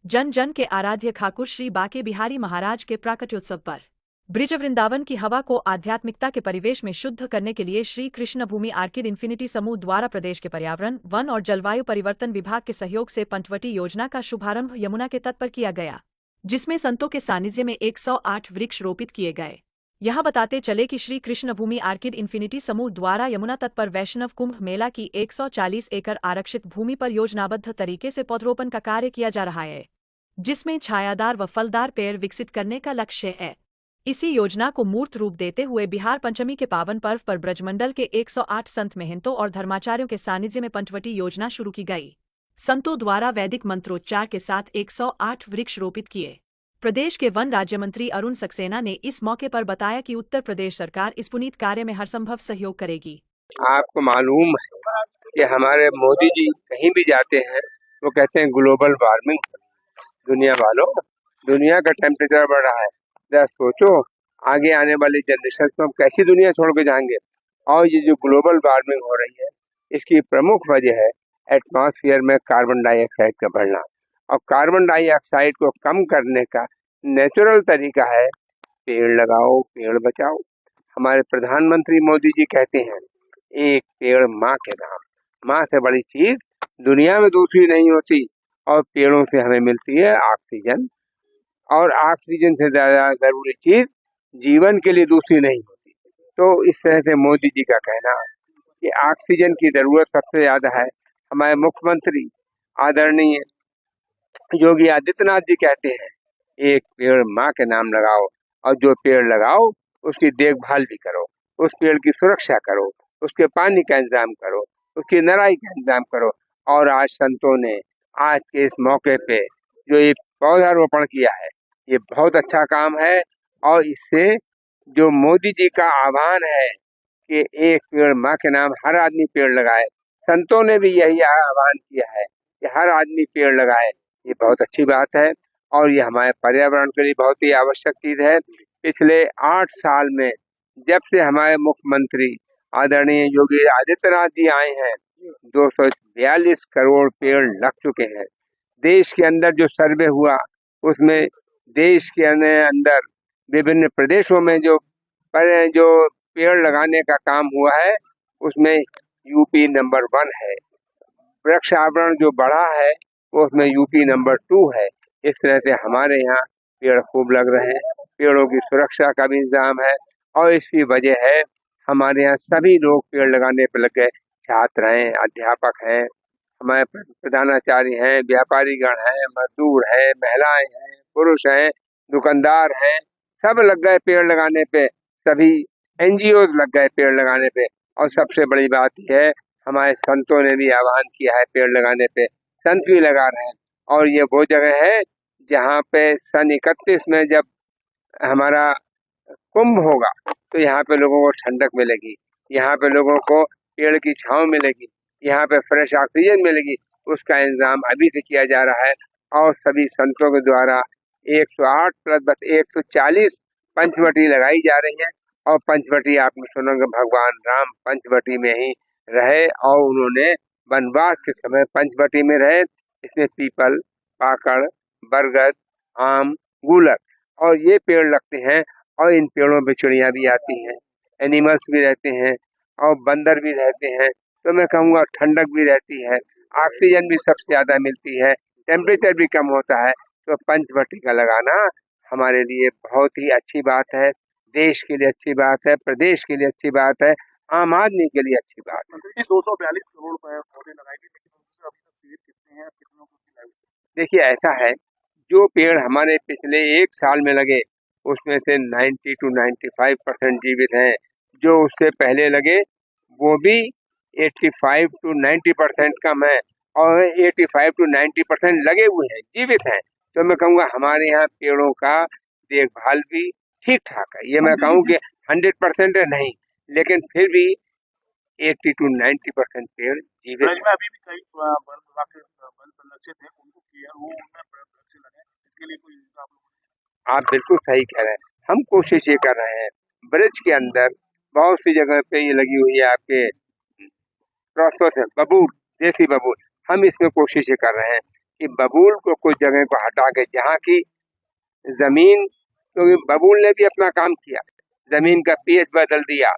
जन जन के आराध्य ठाकुर श्री बांके बिहारी महाराज के प्राकट्योत्सव पर ब्रिज वृंदावन की हवा को आध्यात्मिकता के परिवेश में शुद्ध करने के लिए श्री कृष्ण भूमि आर्किड इन्फिनिटी समूह द्वारा प्रदेश के पर्यावरण, वन और जलवायु परिवर्तन विभाग के सहयोग से पंचवटी योजना का शुभारंभ यमुना के तट पर किया गया, जिसमें संतों के सानिध्य में 108 वृक्ष रोपित किए गए। यह बताते चले कि श्री कृष्ण भूमि आर्किड इन्फिनिटी समूह द्वारा यमुना तट पर वैष्णव कुंभ मेला की 140 एकड़ आरक्षित भूमि पर योजनाबद्ध तरीके से पौधरोपण का कार्य किया जा रहा है, जिसमें छायादार व फलदार पेड़ विकसित करने का लक्ष्य है। इसी योजना को मूर्त रूप देते हुए बिहार पंचमी के पावन पर्व पर ब्रजमंडल के 108 संत महंतों और धर्माचार्यों के सानिध्य में पंचवटी योजना शुरू की गई। संतों द्वारा वैदिक मंत्रोच्चार के साथ 108 वृक्ष रोपित किए। प्रदेश के वन राज्य मंत्री अरुण सक्सेना ने इस मौके पर बताया कि उत्तर प्रदेश सरकार इस पुनीत कार्य में हर संभव सहयोग करेगी। आपको मालूम है कि हमारे मोदी जी कहीं भी जाते हैं वो कहते हैं ग्लोबल वार्मिंग, दुनिया वालों, दुनिया का टेम्परेचर बढ़ रहा है। जरा सोचो आगे आने वाली जनरेशन को हम कैसी दुनिया छोड़ के जाएंगे। और ये जो ग्लोबल वार्मिंग हो रही है इसकी प्रमुख वजह है एटमॉस्फेयर में कार्बन डाइऑक्साइड का बढ़ना, और कार्बन डाइऑक्साइड को कम करने का नेचुरल तरीका है पेड़ लगाओ, पेड़ बचाओ। हमारे प्रधानमंत्री मोदी जी कहते हैं एक पेड़ माँ के नाम। माँ से बड़ी चीज दुनिया में दूसरी नहीं होती, और पेड़ों से हमें मिलती है ऑक्सीजन, और ऑक्सीजन से ज्यादा जरूरी चीज जीवन के लिए दूसरी नहीं होती। तो इस तरह से मोदी जी का कहना कि ऑक्सीजन की जरूरत सबसे ज्यादा है। हमारे मुख्यमंत्री आदरणीय योगी आदित्यनाथ जी कहते हैं एक पेड़ माँ के नाम लगाओ, और जो पेड़ लगाओ उसकी देखभाल भी करो, उस पेड़ की सुरक्षा करो, उसके पानी का इंतजाम करो, उसकी नराई का इंतजाम करो। और आज संतों ने आज के इस मौके पे जो ये पौधारोपण किया है ये बहुत अच्छा काम है। और इससे जो मोदी जी का आह्वान है कि एक पेड़ माँ के नाम, हर आदमी पेड़ लगाए, संतों ने भी यही आह्वान किया है कि हर आदमी पेड़ लगाए। ये बहुत अच्छी बात है और ये हमारे पर्यावरण के लिए बहुत ही आवश्यक चीज है। पिछले 8 साल में जब से हमारे मुख्यमंत्री आदरणीय योगी आदित्यनाथ जी आए हैं 242 करोड़ पेड़ लग चुके हैं। देश के अंदर जो सर्वे हुआ उसमें देश के अंदर विभिन्न प्रदेशों में जो पेड़ लगाने का काम हुआ है उसमें यूपी नंबर 1 है। वृक्षारोपण जो बढ़ा है उसमें यूपी नंबर 2 है। इस तरह से हमारे यहाँ पेड़ खूब लग रहे हैं, पेड़ों की सुरक्षा का भी इंतजाम है, और इसकी वजह है हमारे यहाँ सभी लोग पेड़ लगाने पर लग गए। छात्र हैं, अध्यापक हैं, हमारे प्रधानाचार्य हैं, व्यापारी गण हैं, मजदूर हैं, महिलाएं हैं, पुरुष हैं, दुकानदार हैं, सब लग गए पेड़ लगाने पे। सभी एनजीओ लग गए पेड़ लगाने पे। और सबसे बड़ी बात यह है हमारे संतों ने भी आह्वान किया है पेड़ लगाने पे, संत भी लगा रहे हैं। और ये वो जगह है जहाँ पे सन 31 में जब हमारा कुंभ होगा तो यहाँ पे लोगों को ठंडक मिलेगी, यहाँ पे लोगों को पेड़ की छांव मिलेगी, यहाँ पे फ्रेश ऑक्सीजन मिलेगी। उसका इंतजाम अभी से किया जा रहा है और सभी संतों के द्वारा 108 प्लस बस 140 पंचवटी लगाई जा रही है। और पंचवटी आपने सुनोगे भगवान राम पंचवटी में ही रहे और उन्होंने वनवास के समय पंचवटी में रहे। इसमें पीपल, पाकड़, बरगद, आम, गूलर और ये पेड़ लगते हैं, और इन पेड़ों पे चिड़िया भी आती हैं, एनिमल्स भी रहते हैं और बंदर भी रहते हैं। तो मैं कहूँगा ठंडक भी रहती है, ऑक्सीजन भी सबसे ज्यादा मिलती है, टेम्परेचर भी कम होता है। तो पंचवटी का लगाना हमारे लिए बहुत ही अच्छी बात है, देश के लिए अच्छी बात है, प्रदेश के लिए अच्छी बात है, आम आदमी के लिए अच्छी बात है। 242 करोड़ पौधे लगाए गए, लेकिन उनसे अभी तक सीमित कितने हैं, कितनों को? देखिए ऐसा है, जो पेड़ हमारे पिछले 1 साल में लगे उसमें से 90 to 95% जीवित हैं। जो उससे पहले लगे वो भी 85 to 90% कम है, और 85 to 90% लगे हुए हैं, जीवित हैं। तो मैं कहूँगा हमारे यहाँ पेड़ों का देखभाल भी ठीक ठाक है। ये मैं कहूँ कि 100% नहीं, लेकिन फिर भी 80 to 90% पेड़ जीवित हैं। अभी भी कई वन विभाग के वन संरक्षित हैं, उनको केयर हो, उनमें वृक्ष लगे, इसके लिए कोई आप बिल्कुल सही कह रहे हैं। हम कोशिश ये कर रहे हैं, ब्रिज के अंदर बहुत सी जगह पे ये लगी हुई है आपके क्रॉसबस है, बबूल, देसी बबूल। हम इसमें कोशिश ये कर रहे हैं कि बबूल को कुछ जगह को हटा के जहाँ की जमीन, क्योंकि बबूल ने भी अपना काम किया, जमीन का पीएच बदल दिया,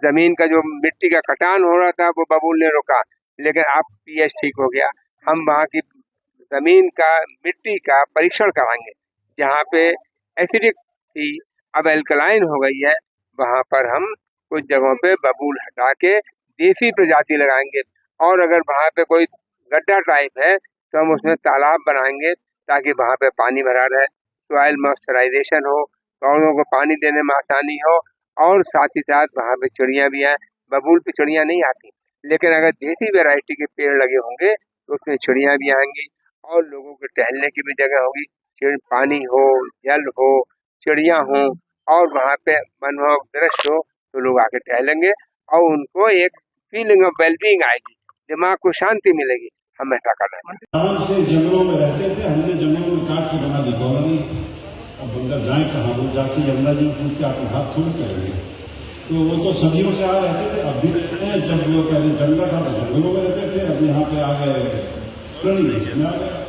जमीन का जो मिट्टी का कटान हो रहा था वो बबूल ने रोका, लेकिन अब पीएच ठीक हो गया। हम वहाँ की जमीन का मिट्टी का परीक्षण कराएंगे, जहाँ पे एसिडिक थी अब एल्कलाइन हो गई है, वहाँ पर हम कुछ जगहों पे बबूल हटा के देसी प्रजाति लगाएंगे। और अगर वहाँ पे कोई गड्ढा टाइप है तो हम उसमें तालाब बनाएंगे ताकि वहाँ पे पानी भरा रहे, सॉइल मॉइस्चराइजेशन हो, पौधों को पानी देने में आसानी हो, और साथ ही साथ वहाँ पे चिड़िया भी आए। बबूल पे चिड़िया नहीं आती, लेकिन अगर देसी वैरायटी के पेड़ लगे होंगे तो उसमें चिड़िया भी आएंगी और लोगों के टहलने की भी जगह होगी। पानी हो, जल हो, चिड़िया हो और वहाँ पे मनमोहक दृश्य हो तो लोग आके टहलेंगे और उनको एक फीलिंग ऑफ वेलबींग आएगी, दिमाग को शांति मिलेगी। हम ऐसा कर रहे हैं। से जंगलों में रहते थे, हमने जंगलों में काट के बना दी कॉलोनी। अब बंदर जाए कहाँ, वो जाके यमुना जी पूछ के अपने हाथ थोड़ी करेंगे। तो वो तो सदियों से आ रहते थे, अब भी रहते हैं। जब वो पहले जंगल था तो जंगलों में रहते थे, अब यहाँ पे आ गए प्रणीय में आ गए।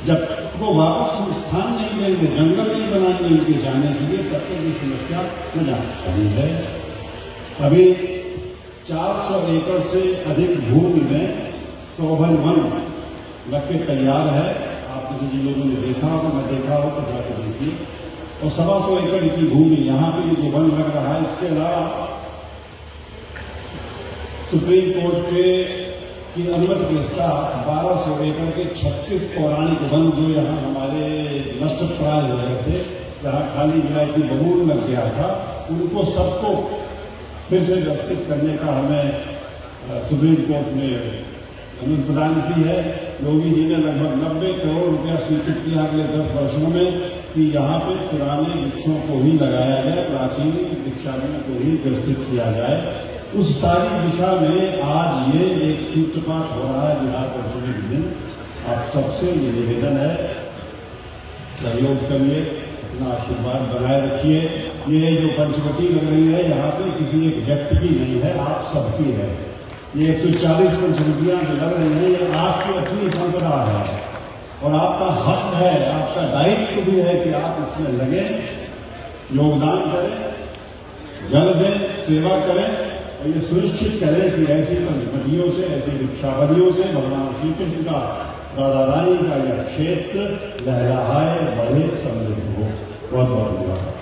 जब वो वापस स्थान नहीं देंगे, जंगल नहीं बनाएंगे उनके जाने के लिए, तब तक ये समस्या न जानी है। अभी 400 एकड़ से अधिक भूमि में शोभन वन लग के तैयार है। आप किसी जिन लोगों ने देखा होगा, मैं देखा हो तो जाकर देखिए। और 125 एकड़ की भूमि यहाँ पे जो वन लग रहा है, इसके अलावा सुप्रीम कोर्ट की अनुमति के साथ 1200 एकड़ के 36 पौराणिक वन जो यहाँ हमारे नष्ट प्राय हो रहे थे, जहाँ खाली विलायती बबूल लग गया था, उनको सबको फिर से व्यवस्थित करने का हमें सुप्रीम कोर्ट ने अनुमति प्रदान की है। योगी जी ने लगभग 90 करोड़ रुपया स्वीकृत किया अगले 10 वर्षों में कि यहाँ पे पुराने वृक्षों को ही लगाया जाए, प्राचीन वृक्षावली को ही व्यवस्थित किया जाए। उस सारी दिशा में आज ये एक सूत्रपात हो रहा है बिहार पंचमी के दिन। आप सबसे ये निवेदन है, सहयोग करिए, अपना आशीर्वाद बनाए रखिए। ये जो पंचवटी लग रही है यहाँ पे किसी एक व्यक्ति की नहीं है, आप सबकी है। ये 140 पंचवटियां जो लग रही हैं, ये आपकी अपनी संपदा है और आपका हक है, आपका दायित्व भी है कि आप इसमें लगे, योगदान करें, जल दें, सेवा करें और ये सुनिश्चित करें कि ऐसी पंचवटियों से, ऐसी वृक्षावलियों से भगवान श्री कृष्ण का, राधा रानी का यह क्षेत्र लहराए, बढ़े, समृद्ध हो। बहुत बहुत धन्यवाद।